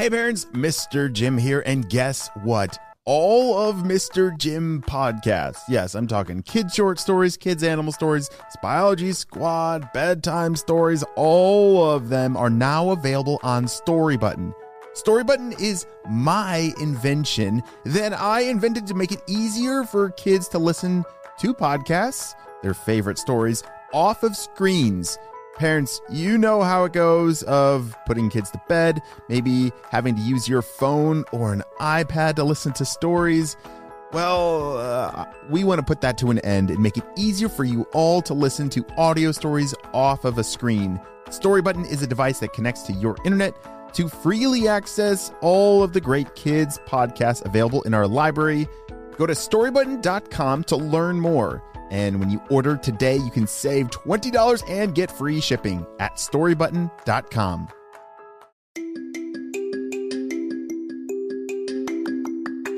Hey parents, Mr. Jim here, and guess what? All of Mr. Jim podcasts, yes, I'm talking kids short stories, kids animal stories, Biology Squad, bedtime stories, all of them are now available on Storybutton. Storybutton is my invention that I invented to make it easier for kids to listen to podcasts, their favorite stories, off of screens. Parents, you know how it goes of putting kids to bed, maybe having to use your phone or an iPad to listen to stories. Well, we want to put that to an end and make it easier for you all to listen to audio stories off of a screen. Storybutton is a device that connects to your internet to freely access all of the great kids podcasts available in our library. Go to storybutton.com to learn more. And when you order today, you can save $20 and get free shipping at storybutton.com.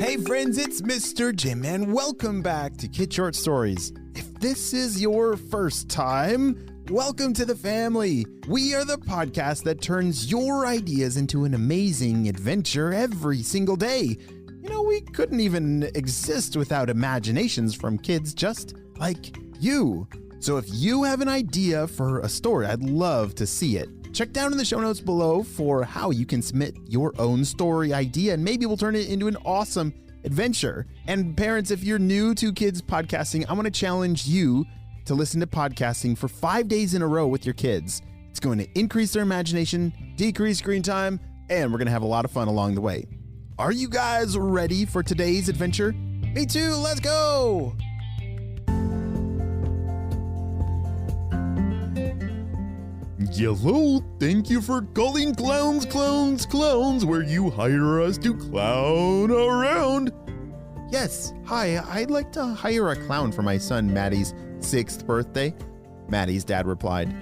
Hey friends, it's Mr. Jim, and welcome back to Kid Short Stories. If this is your first time, welcome to the family. We are the podcast that turns your ideas into an amazing adventure every single day. You know, we couldn't even exist without imaginations from kids just like you. So if you have an idea for a story, I'd love to see it. Check down in the show notes below for how you can submit your own story idea, and maybe we'll turn it into an awesome adventure. And parents, if you're new to kids podcasting, I want to challenge you to listen to podcasting for 5 days in a row with your kids. It's going to increase their imagination, decrease screen time, and we're going to have a lot of fun along the way. Are you guys ready for today's adventure? Me too, let's go! Hello, thank you for calling Clowns, where you hire us to clown around. Yes, hi, I'd like to hire a clown for my son Maddie's 6th birthday. Maddie's dad replied.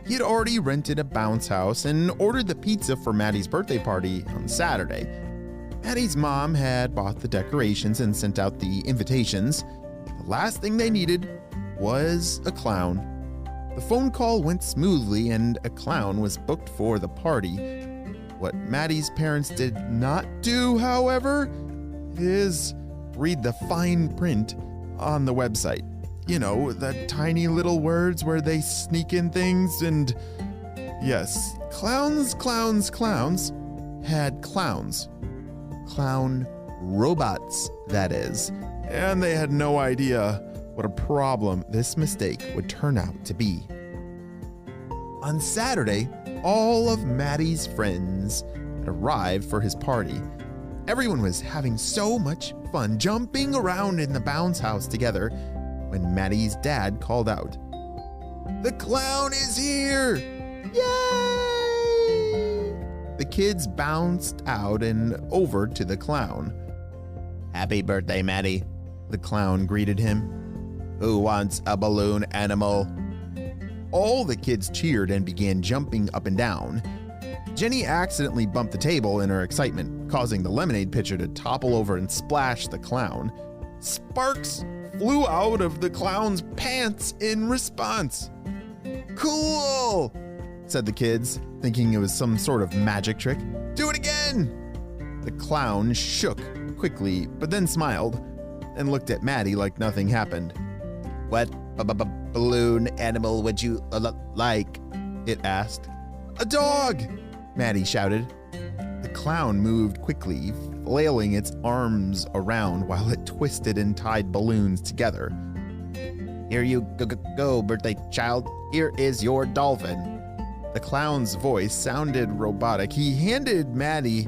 He had already rented a bounce house and ordered the pizza for Maddie's birthday party on Saturday. Maddie's mom had bought the decorations and sent out the invitations. The last thing they needed was a clown. The phone call went smoothly and a clown was booked for the party. What Maddie's parents did not do, however, is read the fine print on the website. You know, the tiny little words where they sneak in things, and yes, clowns had clowns. Clown robots, that is. And they had no idea what a problem this mistake would turn out to be. On Saturday, all of Maddie's friends had arrived for his party. Everyone was having so much fun jumping around in the bounce house together when Maddie's dad called out, "The clown is here! Yay!" The kids bounced out and over to the clown. "Happy birthday, Maddie," the clown greeted him. "Who wants a balloon animal?" All the kids cheered and began jumping up and down. Jenny accidentally bumped the table in her excitement, causing the lemonade pitcher to topple over and splash the clown. Sparks flew out of the clown's pants in response. "Cool," said the kids, thinking it was some sort of magic trick. "Do it again." The clown shook quickly, but then smiled and looked at Maddie like nothing happened. "What balloon animal would you like?" it asked. "A dog," Maddie shouted. The clown moved quickly, flailing its arms around while it twisted and tied balloons together. "Here you go, birthday child. Here is your dolphin." The clown's voice sounded robotic. He handed Maddie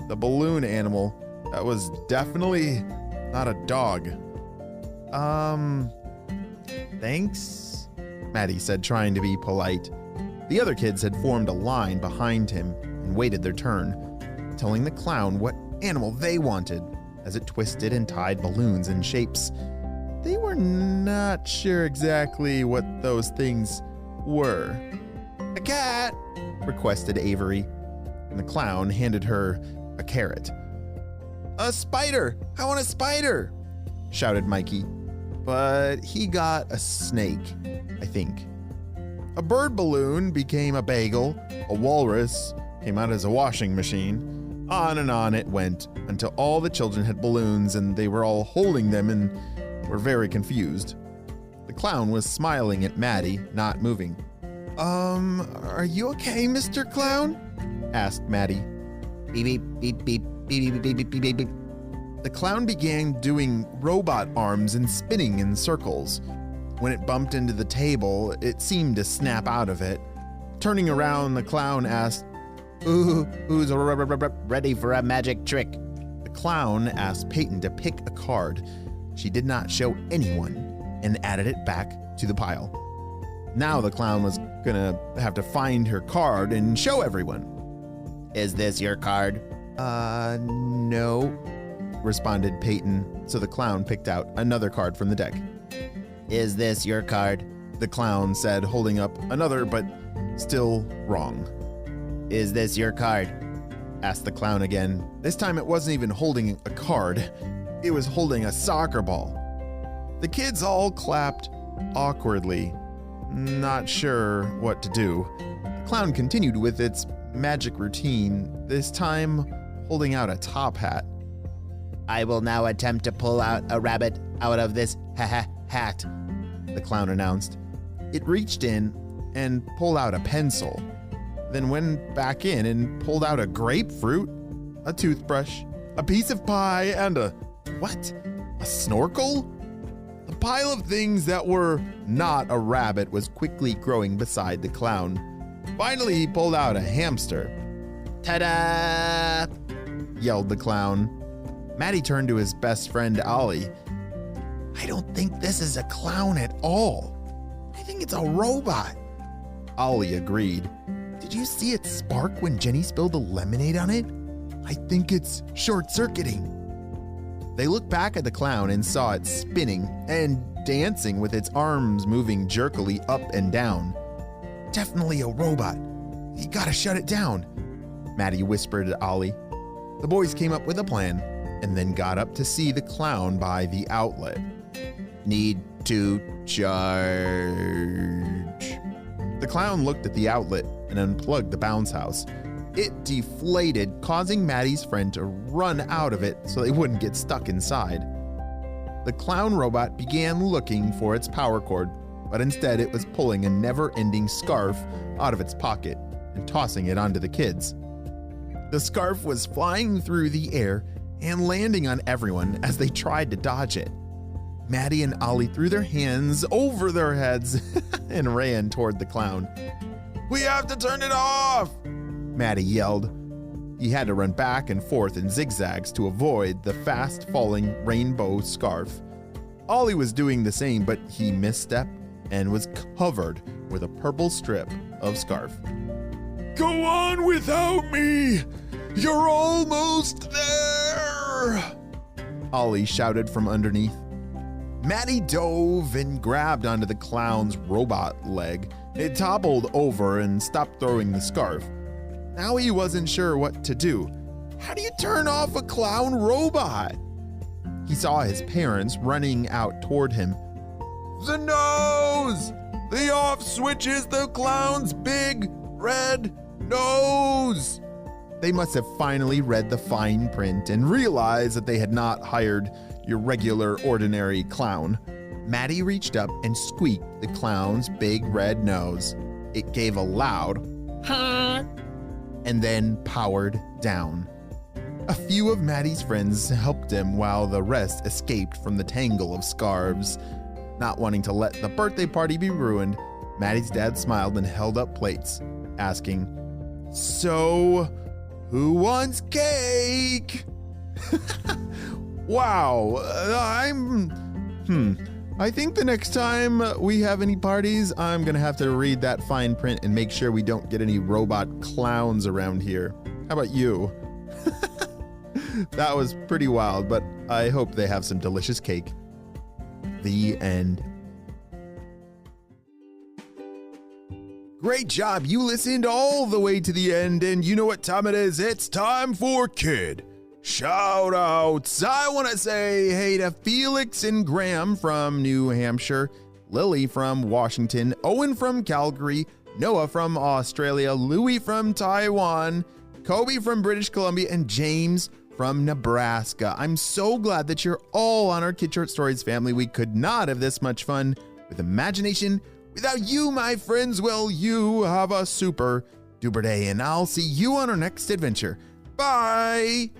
the balloon animal. That was definitely not a dog. Thanks, Maddie said, trying to be polite. The other kids had formed a line behind him and waited their turn, telling the clown what animal they wanted as it twisted and tied balloons in shapes. They were not sure exactly what those things were. "A cat," requested Avery, and the clown handed her a carrot. "A spider! I want a spider!" shouted Mikey. But he got a snake, I think. A bird balloon became a bagel, a walrus came out as a washing machine, On and on it went until all the children had balloons and they were all holding them and were very confused. The clown was smiling at Maddie, not moving. Are you okay, Mr. Clown? Asked Maddie. Beep, beep, beep, beep, beep, beep, beep, beep, beep. The clown began doing robot arms and spinning in circles. When it bumped into the table, it seemed to snap out of it. Turning around, the clown asked, who's ready for a magic trick? The clown asked Peyton to pick a card. She did not show anyone and added it back to the pile. Now the clown was gonna have to find her card and show everyone. Is this your card? No, responded Peyton, so the clown picked out another card from the deck. Is this your card? The clown said, holding up another, but still wrong. Is this your card? Asked the clown again. This time it wasn't even holding a card. It was holding a soccer ball. The kids all clapped awkwardly, not sure what to do. The clown continued with its magic routine, this time holding out a top hat. I will now attempt to pull out a rabbit out of this hat, the clown announced. It reached in and pulled out a pencil, then went back in and pulled out a grapefruit, a toothbrush, a piece of pie, and a snorkel? The pile of things that were not a rabbit was quickly growing beside the clown. Finally, he pulled out a hamster. Ta-da! Yelled the clown. Maddie turned to his best friend, Ollie. I don't think this is a clown at all. I think it's a robot. Ollie agreed. Did you see it spark when Jenny spilled the lemonade on it? I think it's short-circuiting. They looked back at the clown and saw it spinning and dancing with its arms moving jerkily up and down. Definitely a robot. You gotta shut it down, Maddie whispered to Ollie. The boys came up with a plan and then got up to see the clown by the outlet. Need to charge. The clown looked at the outlet and unplugged the bounce house. It deflated, causing Maddie's friend to run out of it so they wouldn't get stuck inside. The clown robot began looking for its power cord, but instead it was pulling a never-ending scarf out of its pocket and tossing it onto the kids. The scarf was flying through the air and landing on everyone as they tried to dodge it. Maddie and Ollie threw their hands over their heads and ran toward the clown. We have to turn it off, Maddie yelled. He had to run back and forth in zigzags to avoid the fast-falling rainbow scarf. Ollie was doing the same, but he misstepped and was covered with a purple strip of scarf. Go on without me! You're almost there! Ollie shouted from underneath. Maddie dove and grabbed onto the clown's robot leg. It toppled over and stopped throwing the scarf. Now he wasn't sure what to do. How do you turn off a clown robot? He saw his parents running out toward him. The nose! The off switch is the clown's big red nose! They must have finally read the fine print and realized that they had not hired your regular ordinary clown. Maddie reached up and squeaked the clown's big red nose. It gave a loud "huh" and then powered down. A few of Maddie's friends helped him while the rest escaped from the tangle of scarves. Not wanting to let the birthday party be ruined, Maddie's dad smiled and held up plates, asking, So, who wants cake? Wow, I think the next time we have any parties, I'm gonna have to read that fine print and make sure we don't get any robot clowns around here. How about you? That was pretty wild, but I hope they have some delicious cake. The end. Great job, you listened all the way to the end, and you know what time it is. It's time for Kid Shout Outs. I want to say hey to Felix and Graham from New Hampshire, Lily from Washington, Owen from Calgary, Noah from Australia, Louie from Taiwan, Kobe from British Columbia, and James from Nebraska. I'm so glad that you're all on our Kid Short Stories family. We could not have this much fun with imagination without you, my friends. Well, you have a super duper day, and I'll see you on our next adventure. Bye!